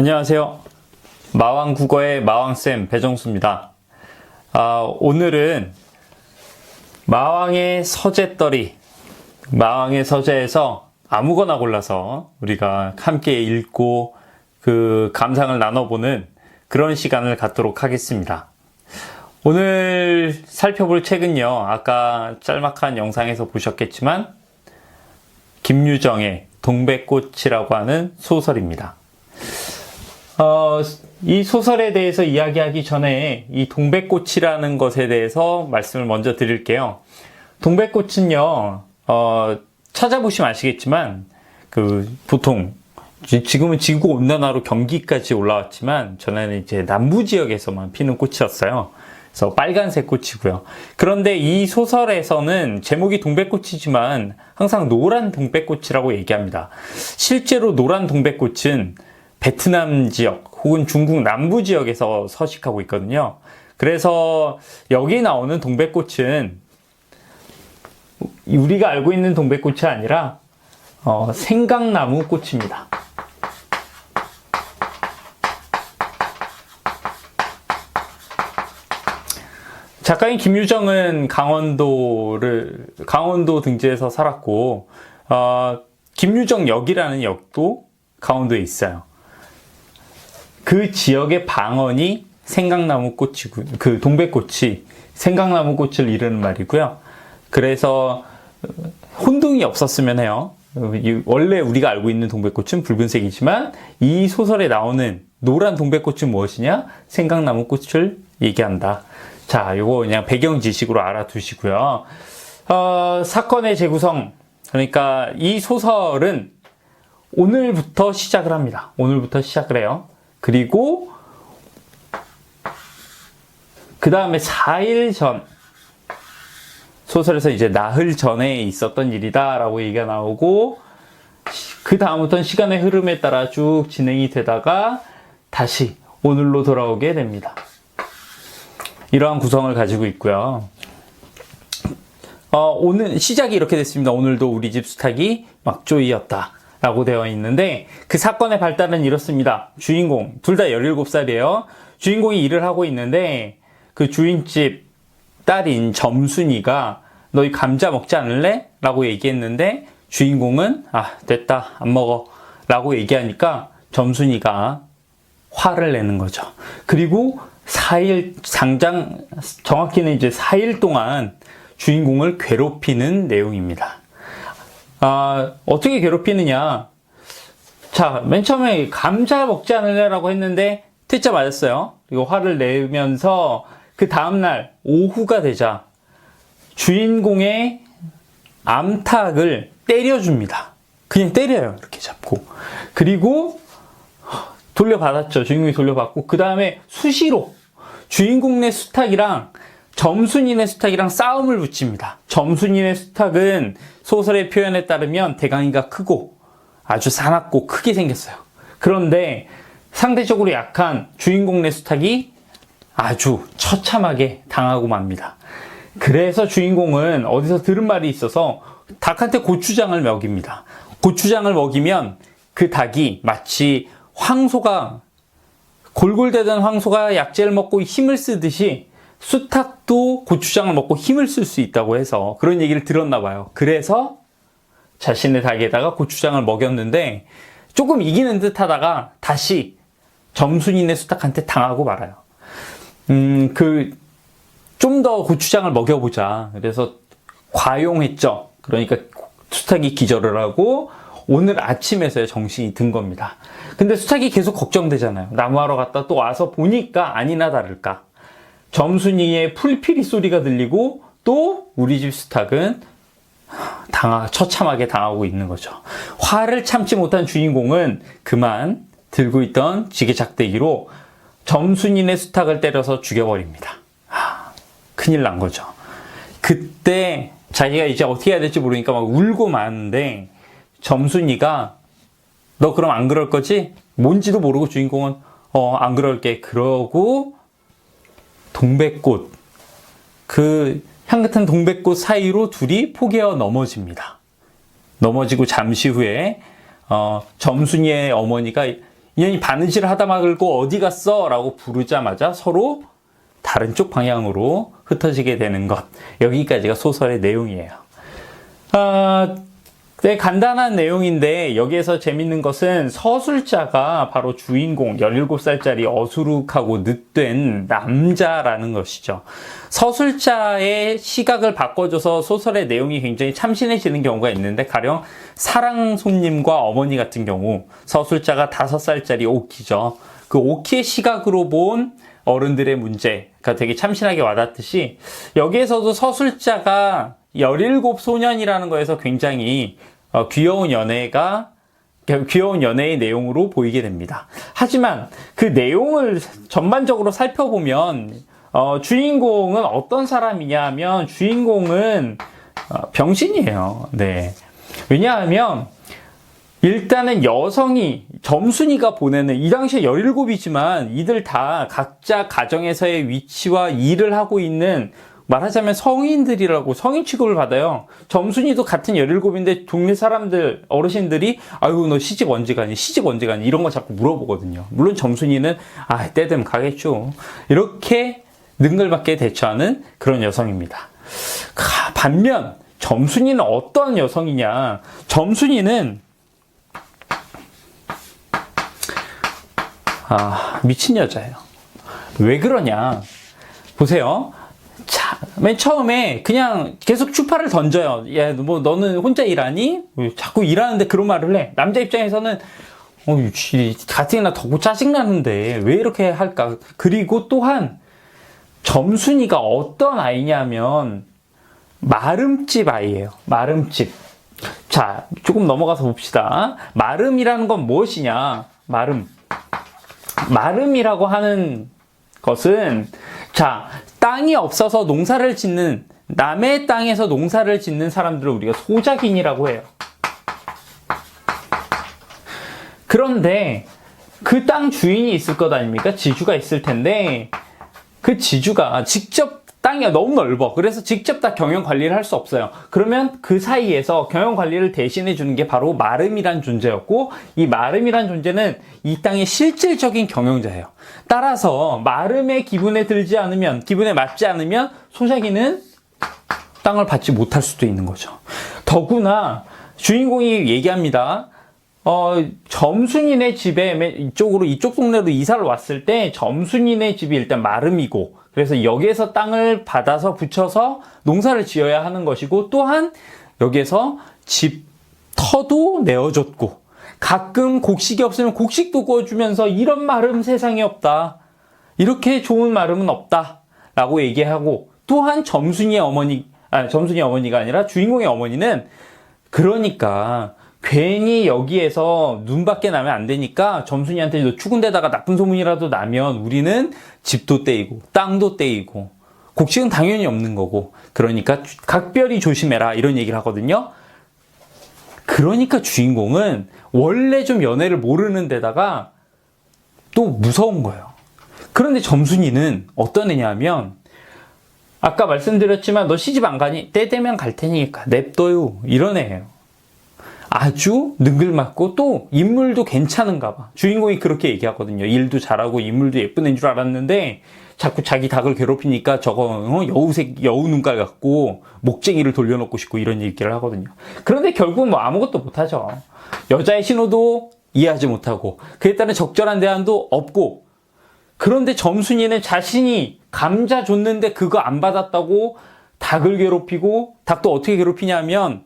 안녕하세요. 마왕국어의 마왕쌤 배정수입니다. 오늘은 마왕의 서재떨이, 마왕의 서재에서 아무거나 골라서 우리가 함께 읽고 그 감상을 나눠보는 그런 시간을 갖도록 하겠습니다. 오늘 살펴볼 책은요, 아까 짤막한 영상에서 보셨겠지만 김유정의 동백꽃이라고 하는 소설입니다. 이 소설에 대해서 이야기하기 전에 이 동백꽃이라는 것에 대해서 말씀을 먼저 드릴게요. 동백꽃은요, 찾아보시면 아시겠지만, 보통, 지금은 지구온난화로 경기까지 올라왔지만, 전에는 이제 남부 지역에서만 피는 꽃이었어요. 그래서 빨간색 꽃이고요. 그런데 이 소설에서는 제목이 동백꽃이지만, 항상 노란 동백꽃이라고 얘기합니다. 실제로 노란 동백꽃은 베트남 지역 혹은 중국 남부 지역에서 서식하고 있거든요. 그래서 여기 나오는 동백꽃은 우리가 알고 있는 동백꽃이 아니라 생강나무 꽃입니다. 작가인 김유정은 강원도 등지에서 살았고, 김유정역이라는 역도 강원도에 있어요. 그 지역의 방언이 생강나무 꽃이고, 그 동백꽃이 생강나무 꽃을 이르는 말이고요. 그래서 혼동이 없었으면 해요. 원래 우리가 알고 있는 동백꽃은 붉은색이지만 이 소설에 나오는 노란 동백꽃은 무엇이냐? 생강나무 꽃을 얘기한다. 자, 요거 그냥 배경 지식으로 알아두시고요. 사건의 재구성, 그러니까 이 소설은 오늘부터 시작을 합니다. 오늘부터 시작을 해요. 그리고 그 다음에 4일 전, 소설에서 이제 나흘 전에 있었던 일이다 라고 얘기가 나오고, 그 다음부터는 시간의 흐름에 따라 쭉 진행이 되다가 다시 오늘로 돌아오게 됩니다. 이러한 구성을 가지고 있고요. 오늘 시작이 이렇게 됐습니다. 오늘도 우리 집 수탉이 막조이였다 라고 되어 있는데, 그 사건의 발달은 이렇습니다. 주인공, 둘 다 17살이에요. 주인공이 일을 하고 있는데, 그 주인집 딸인 점순이가 너희 감자 먹지 않을래? 라고 얘기했는데, 주인공은 됐다, 안 먹어 라고 얘기하니까 점순이가 화를 내는 거죠. 그리고 4일, 정확히는 이제 4일 동안 주인공을 괴롭히는 내용입니다. 어떻게 괴롭히느냐. 자, 맨 처음에 감자 먹지 않을래? 라고 했는데, 퇴짜 맞았어요. 그리고 화를 내면서 그 다음날 오후가 되자 주인공의 암탉을 때려줍니다. 그냥 때려요. 이렇게 잡고. 그리고 돌려받았죠. 주인공이 돌려받고, 그 다음에 수시로 주인공네 수탉이랑 점순이네 수탉이랑 싸움을 붙입니다. 점순이네 수탉은 소설의 표현에 따르면 대강이가 크고 아주 사납고 크게 생겼어요. 그런데 상대적으로 약한 주인공네 수탉이 아주 처참하게 당하고 맙니다. 그래서 주인공은 어디서 들은 말이 있어서 닭한테 고추장을 먹입니다. 고추장을 먹이면 그 닭이 마치 황소가, 골골대던 황소가 약재를 먹고 힘을 쓰듯이 수탉도 고추장을 먹고 힘을 쓸 수 있다고 해서 그런 얘기를 들었나 봐요. 그래서 자신의 닭에다가 고추장을 먹였는데 조금 이기는 듯 하다가 다시 점순이네 수탉한테 당하고 말아요. 좀 더 고추장을 먹여보자. 그래서 과용했죠. 그러니까 수탉이 기절을 하고 오늘 아침에서야 정신이 든 겁니다. 근데 수탉이 계속 걱정되잖아요. 나무하러 갔다 또 와서 보니까 아니나 다를까 점순이의 풀피리 소리가 들리고 또 우리 집 수탉은 처참하게 당하고 있는 거죠. 화를 참지 못한 주인공은 그만 들고 있던 지게작대기로 점순이네 수탉을 때려서 죽여버립니다. 큰일 난 거죠. 그때 자기가 이제 어떻게 해야 될지 모르니까 막 울고 마는데, 점순이가 너 그럼 안 그럴 거지? 뭔지도 모르고 주인공은 안 그럴게. 그러고 동백꽃, 그 향긋한 동백꽃 사이로 둘이 포개어 넘어집니다. 넘어지고 잠시 후에 점순이의 어머니가 인연이 바느질을 하다 말고 어디 갔어? 라고 부르자마자 서로 다른 쪽 방향으로 흩어지게 되는 것. 여기까지가 소설의 내용이에요. 네, 간단한 내용인데 여기에서 재밌는 것은 서술자가 바로 주인공 17살짜리 어수룩하고 늑된 남자라는 것이죠. 서술자의 시각을 바꿔줘서 소설의 내용이 굉장히 참신해지는 경우가 있는데, 가령 사랑 손님과 어머니 같은 경우 서술자가 5살짜리 오키죠. 그 오키의 시각으로 본 어른들의 문제가 되게 참신하게 와닿듯이, 여기에서도 서술자가 17 소년이라는 거에서 굉장히 귀여운 연애의 내용으로 보이게 됩니다. 하지만 그 내용을 전반적으로 살펴보면 주인공은 어떤 사람이냐 하면 주인공은 병신이에요. 네. 왜냐하면 일단은 여성이, 점순이가 보내는, 이 당시에 17이지만 이들 다 각자 가정에서의 위치와 일을 하고 있는, 말하자면 성인들이라고, 성인 취급을 받아요. 점순이도 같은 17인데 동네 사람들, 어르신들이 아유 너 시집 언제 가니? 시집 언제 가니? 이런 거 자꾸 물어보거든요. 물론 점순이는 때 되면 가겠죠. 이렇게 능글맞게 대처하는 그런 여성입니다. 반면 점순이는 어떤 여성이냐? 점순이는 미친 여자예요. 왜 그러냐? 보세요. 자, 맨 처음에 그냥 계속 추파를 던져요. 야, 뭐 너는 혼자 일하니? 자꾸 일하는데 그런 말을 해. 남자 입장에서는 가뜩이나 더 짜증나는데 왜 이렇게 할까? 그리고 또한 점순이가 어떤 아이냐면 마름집 아이예요. 마름집. 자, 조금 넘어가서 봅시다. 마름이라는 건 무엇이냐? 마름이라고 하는 것은, 자, 땅이 없어서 농사를 짓는, 남의 땅에서 농사를 짓는 사람들을 우리가 소작인이라고 해요. 그런데 그 땅 주인이 있을 것 아닙니까? 지주가 있을 텐데, 그 지주가 직접, 땅이 너무 넓어. 그래서 직접 다 경영 관리를 할 수 없어요. 그러면 그 사이에서 경영 관리를 대신해 주는 게 바로 마름이란 존재였고, 이 마름이란 존재는 이 땅의 실질적인 경영자예요. 따라서 마름의 기분에 맞지 않으면 소작이는 땅을 받지 못할 수도 있는 거죠. 더구나 주인공이 얘기합니다. 점순이네 집에 이쪽 동네로 이사를 왔을 때 점순이네 집이 일단 마름이고, 그래서 여기에서 땅을 받아서 붙여서 농사를 지어야 하는 것이고, 또한 여기에서 집 터도 내어줬고, 가끔 곡식이 없으면 곡식도 구워주면서 이런 마름 세상에 없다. 이렇게 좋은 마름은 없다. 라고 얘기하고, 또한 점순이의 어머니가 아니라 주인공의 어머니는, 그러니까 괜히 여기에서 눈밖에 나면 안 되니까 점순이한테 너 죽은 데다가 나쁜 소문이라도 나면 우리는 집도 떼이고 땅도 떼이고 곡식은 당연히 없는 거고, 그러니까 각별히 조심해라, 이런 얘기를 하거든요. 그러니까 주인공은 원래 좀 연애를 모르는 데다가 또 무서운 거예요. 그런데 점순이는 어떤 애냐 하면, 아까 말씀드렸지만 너 시집 안 가니? 때 되면 갈 테니까 냅둬요, 이런 애예요. 아주 능글맞고 또 인물도 괜찮은가 봐. 주인공이 그렇게 얘기하거든요. 일도 잘하고 인물도 예쁜 애인 줄 알았는데 자꾸 자기 닭을 괴롭히니까 저거 여우 눈깔 같고 목쟁이를 돌려놓고 싶고, 이런 얘기를 하거든요. 그런데 결국은 뭐 아무것도 못하죠. 여자의 신호도 이해하지 못하고 그에 따른 적절한 대안도 없고, 그런데 점순이는 자신이 감자 줬는데 그거 안 받았다고 닭을 괴롭히고, 닭도 어떻게 괴롭히냐면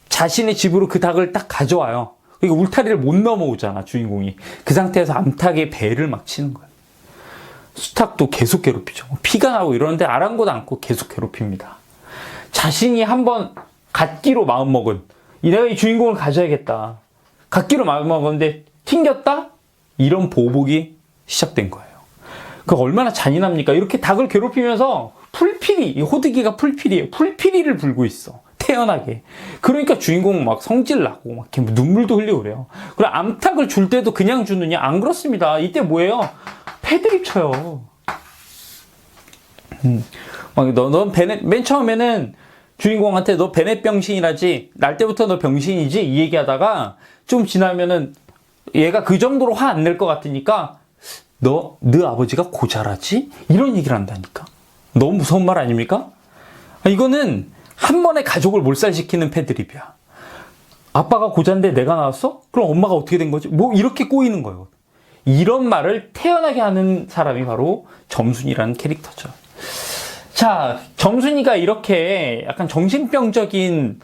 자신의 집으로 그 닭을 딱 가져와요. 그러니까 울타리를 못 넘어오잖아, 주인공이. 그 상태에서 암탉의 배를 막 치는 거예요. 수탉도 계속 괴롭히죠. 피가 나고 이러는데 아랑곳 않고 계속 괴롭힙니다. 자신이 한번 갖기로 마음먹은, 내가 이 주인공을 가져야겠다. 갖기로 마음먹었는데 튕겼다? 이런 보복이 시작된 거예요. 그 얼마나 잔인합니까? 이렇게 닭을 괴롭히면서 이 호드기가 풀피리예요. 풀피리를 불고 있어. 태연하게. 그러니까 주인공 막 성질 나고 막 눈물도 흘리고 그래요. 그리고 암탉을 줄 때도 그냥 주느냐? 안 그렇습니다. 이때 뭐예요? 패드립 쳐요. 맨 처음에는 주인공한테 너 베넷 병신이라지, 날 때부터 너 병신이지, 이 얘기하다가 좀 지나면은 얘가 그 정도로 화 안 낼 것 같으니까 너 아버지가 고자라지? 이런 얘기를 한다니까. 너무 무서운 말 아닙니까? 이거는 한 번에 가족을 몰살시키는 패드립이야. 아빠가 고자인데 내가 나왔어? 그럼 엄마가 어떻게 된 거지? 뭐 이렇게 꼬이는 거예요. 이런 말을 태어나게 하는 사람이 바로 점순이라는 캐릭터죠. 자, 점순이가 이렇게 약간 정신병적인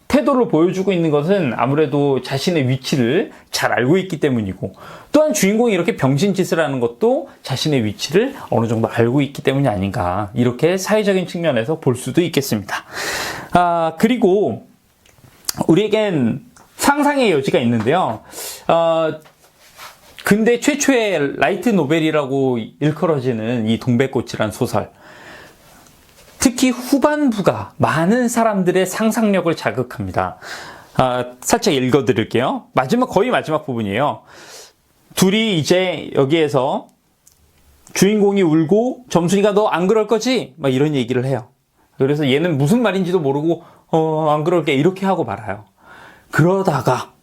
태도를 보여주고 있는 것은 아무래도 자신의 위치를 잘 알고 있기 때문이고, 또한 주인공이 이렇게 병신짓을 하는 것도 자신의 위치를 어느 정도 알고 있기 때문이 아닌가, 이렇게 사회적인 측면에서 볼 수도 있겠습니다. 그리고 우리에겐 상상의 여지가 있는데요. 근대 최초의 라이트 노벨이라고 일컬어지는 이 동백꽃이란 소설, 특히 후반부가 많은 사람들의 상상력을 자극합니다. 살짝 읽어드릴게요. 거의 마지막 부분이에요. 둘이 이제 여기에서 주인공이 울고 점순이가 너 안 그럴 거지? 막 이런 얘기를 해요. 그래서 얘는 무슨 말인지도 모르고 안 그럴게 이렇게 하고 말아요. 그러다가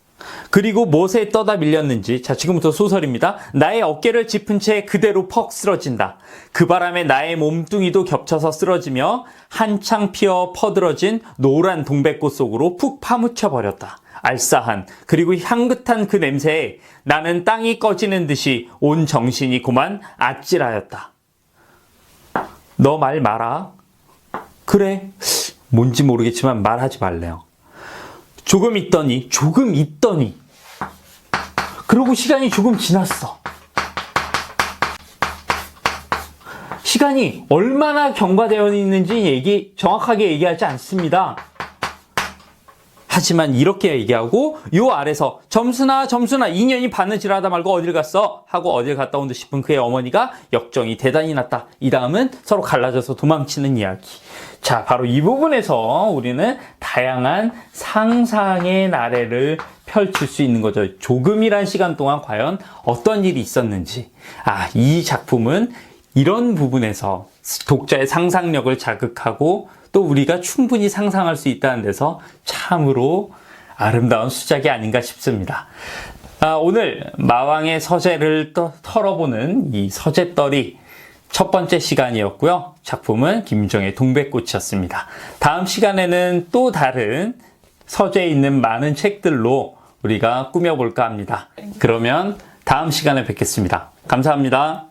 그리고 무엇에 떠다 밀렸는지, 자, 지금부터 소설입니다. 나의 어깨를 짚은 채 그대로 퍽 쓰러진다. 그 바람에 나의 몸뚱이도 겹쳐서 쓰러지며 한창 피어 퍼들어진 노란 동백꽃 속으로 푹 파묻혀 버렸다. 알싸한 그리고 향긋한 그 냄새에 나는 땅이 꺼지는 듯이 온 정신이 고만 아찔하였다. 너 말 마라. 그래. 뭔지 모르겠지만 말하지 말래요. 조금 있더니 그러고 시간이 조금 지났어. 시간이 얼마나 경과되어 있는지 정확하게 얘기하지 않습니다. 하지만 이렇게 얘기하고 요 아래서 점순아 2년이 바느질하다 말고 어딜 갔어? 하고 어딜 갔다 온 듯 싶은 그의 어머니가 역정이 대단히 났다. 이 다음은 서로 갈라져서 도망치는 이야기. 자, 바로 이 부분에서 우리는 다양한 상상의 나래를 펼칠 수 있는 거죠. 조금이란 시간 동안 과연 어떤 일이 있었는지. 이 작품은 이런 부분에서 독자의 상상력을 자극하고 또 우리가 충분히 상상할 수 있다는 데서 참으로 아름다운 수작이 아닌가 싶습니다. 오늘 마왕의 서재를 털어보는 이 서재떨이 첫 번째 시간이었고요. 작품은 김유정의 동백꽃이었습니다. 다음 시간에는 또 다른 서재에 있는 많은 책들로 우리가 꾸며볼까 합니다. 그러면 다음 시간에 뵙겠습니다. 감사합니다.